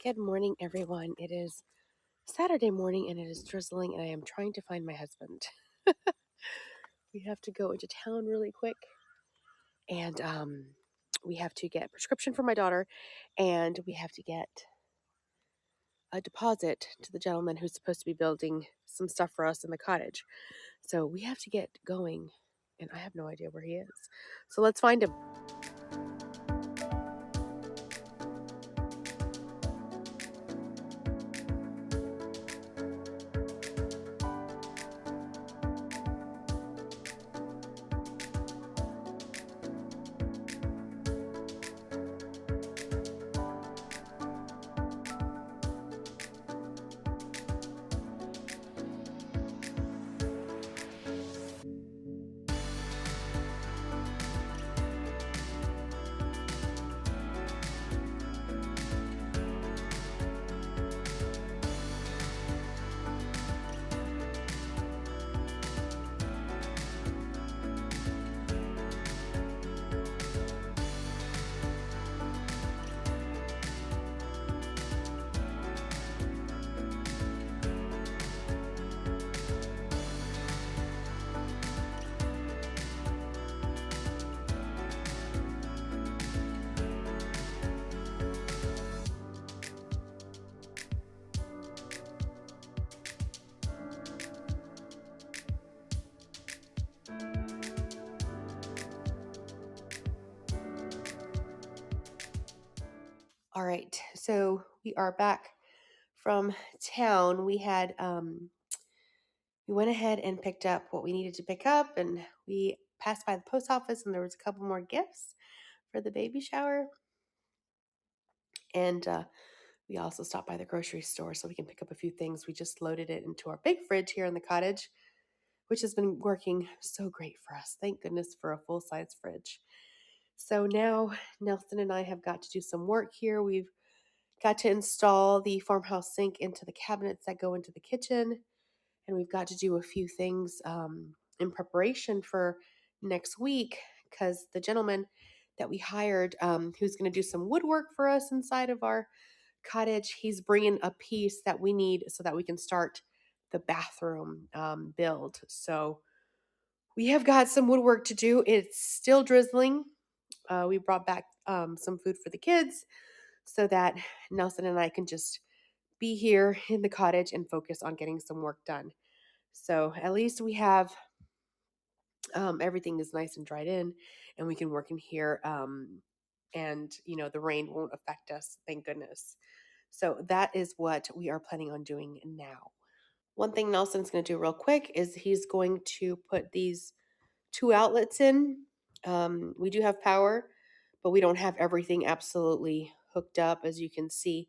Good morning, everyone. It is Saturday morning and it is drizzling, and I am trying to find my husband. We have to go into town really quick, and we have to get a prescription for my daughter, and we have to get a deposit to the gentleman who's supposed to be building some stuff for us in the cottage. So we have to get going, and I have no idea where he is. So let's find him. All right, so we are back from town. We went ahead and picked up what we needed to pick up, and we passed by the post office, and there was a couple more gifts for the baby shower. And we also stopped by the grocery store so we can pick up a few things. We just loaded it into our big fridge here in the cottage, which has been working so great for us. Thank goodness for a full-size fridge. So now Nelson and I have got to do some work here. We've got to install the farmhouse sink into the cabinets that go into the kitchen. And we've got to do a few things in preparation for next week, because the gentleman that we hired, who's going to do some woodwork for us inside of our cottage, he's bringing a piece that we need so that we can start the bathroom build. So we have got some woodwork to do. It's still drizzling. We brought back some food for the kids so that Nelson and I can just be here in the cottage and focus on getting some work done. So at least we have everything is nice and dried in, and we can work in here. And the rain won't affect us, thank goodness. So that is what we are planning on doing now. One thing Nelson's going to do real quick is he's going to put these 2 outlets in. We do have power, but we don't have everything absolutely hooked up, as you can see.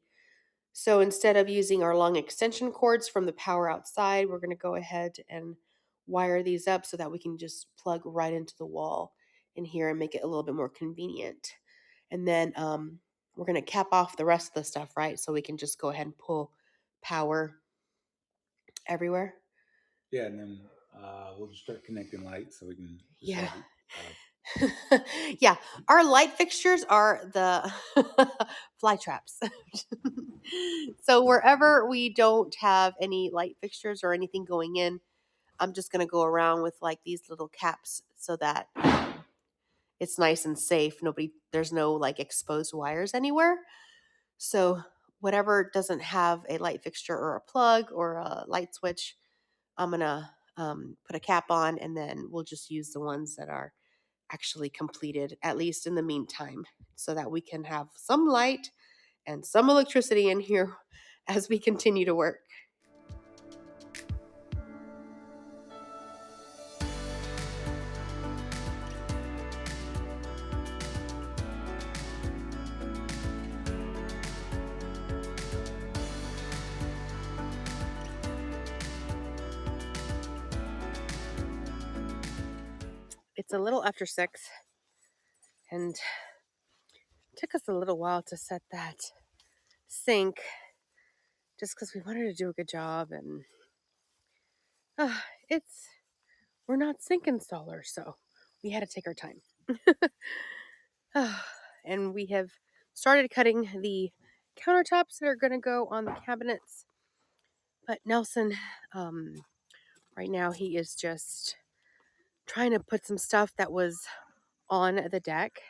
So instead of using our long extension cords from the power outside, we're going to go ahead and wire these up so that we can just plug right into the wall in here and make it a little bit more convenient. And then we're going to cap off the rest of the stuff, right? So we can just go ahead and pull power everywhere. Yeah, and then we'll just start connecting lights so we can just Yeah. have Yeah, our light fixtures are the fly traps. So wherever we don't have any light fixtures or anything going in, I'm just going to go around with like these little caps so that it's nice and safe. There's no like exposed wires anywhere. So whatever doesn't have a light fixture or a plug or a light switch, I'm going to put a cap on, and then we'll just use the ones that are actually completed, at least in the meantime, so that we can have some light and some electricity in here as we continue to work. It's a little after 6, and it took us a little while to set that sink just because we wanted to do a good job, and we're not sink installers, so we had to take our time. And we have started cutting the countertops that are going to go on the cabinets. But Nelson, right now he is just trying to put some stuff that was on the deck,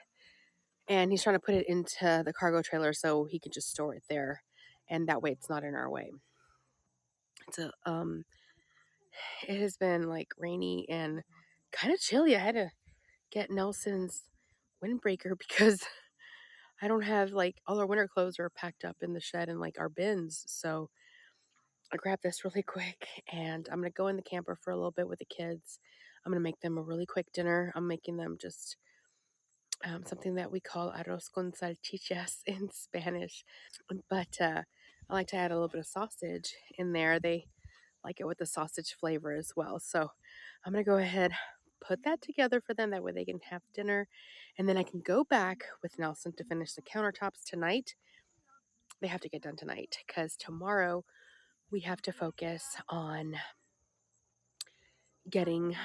and he's trying to put it into the cargo trailer so he can just store it there, and that way it's not in our way. So it has been like rainy and kind of chilly. I had to get Nelson's windbreaker because I don't have, like, all our winter clothes are packed up in the shed and, like, our bins. So I grabbed this really quick, and I'm gonna go in the camper for a little bit with the kids. I'm gonna make them a really quick dinner. I'm making them just something that we call arroz con salchichas in Spanish, but I like to add a little bit of sausage in there. They like it with the sausage flavor as well. So I'm gonna go ahead, put that together for them. That way they can have dinner, and then I can go back with Nelson to finish the countertops tonight. They have to get done tonight because tomorrow we have to focus on getting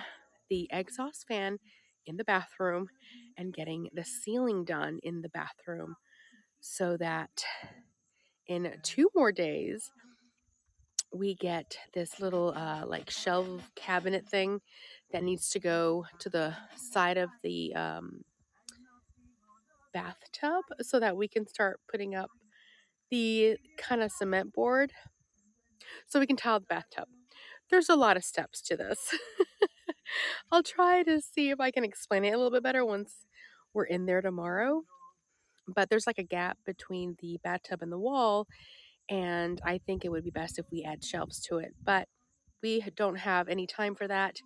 the exhaust fan in the bathroom and getting the ceiling done in the bathroom so that in 2 more days we get this little like shelf cabinet thing that needs to go to the side of the bathtub so that we can start putting up the kind of cement board so we can tile the bathtub. There's a lot of steps to this. I'll try to see if I can explain it a little bit better once we're in there tomorrow. But there's like a gap between the bathtub and the wall, and I think it would be best if we add shelves to it. But we don't have any time for that.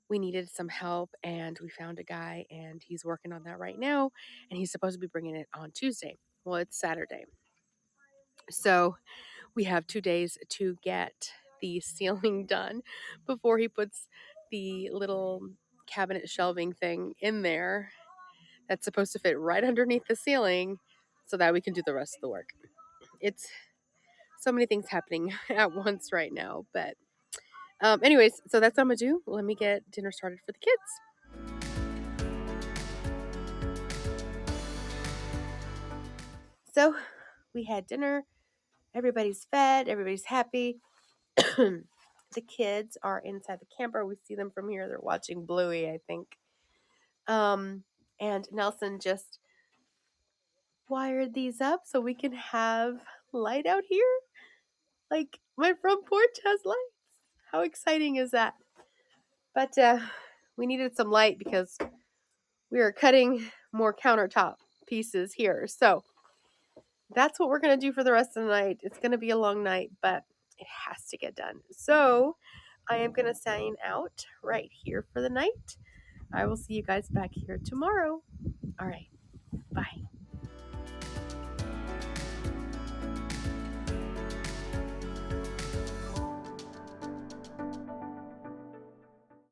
We needed some help, and we found a guy, and he's working on that right now, and he's supposed to be bringing it on Tuesday. Well, it's Saturday. So we have 2 days to get the ceiling done before he puts the little cabinet shelving thing in there that's supposed to fit right underneath the ceiling so that we can do the rest of the work. It's so many things happening at once right now. But anyways, so that's what I'm gonna do. Let me get dinner started for the kids. So we had dinner. Everybody's fed. Everybody's happy. The kids are inside the camper. We see them from here. They're watching Bluey, I think. And Nelson just wired these up so we can have light out here. Like, my front porch has lights. How exciting is that? But we needed some light because we are cutting more countertop pieces here. So that's what we're going to do for the rest of the night. It's going to be a long night, but it has to get done. So I am going to sign out right here for the night. I will see you guys back here tomorrow. All right. Bye.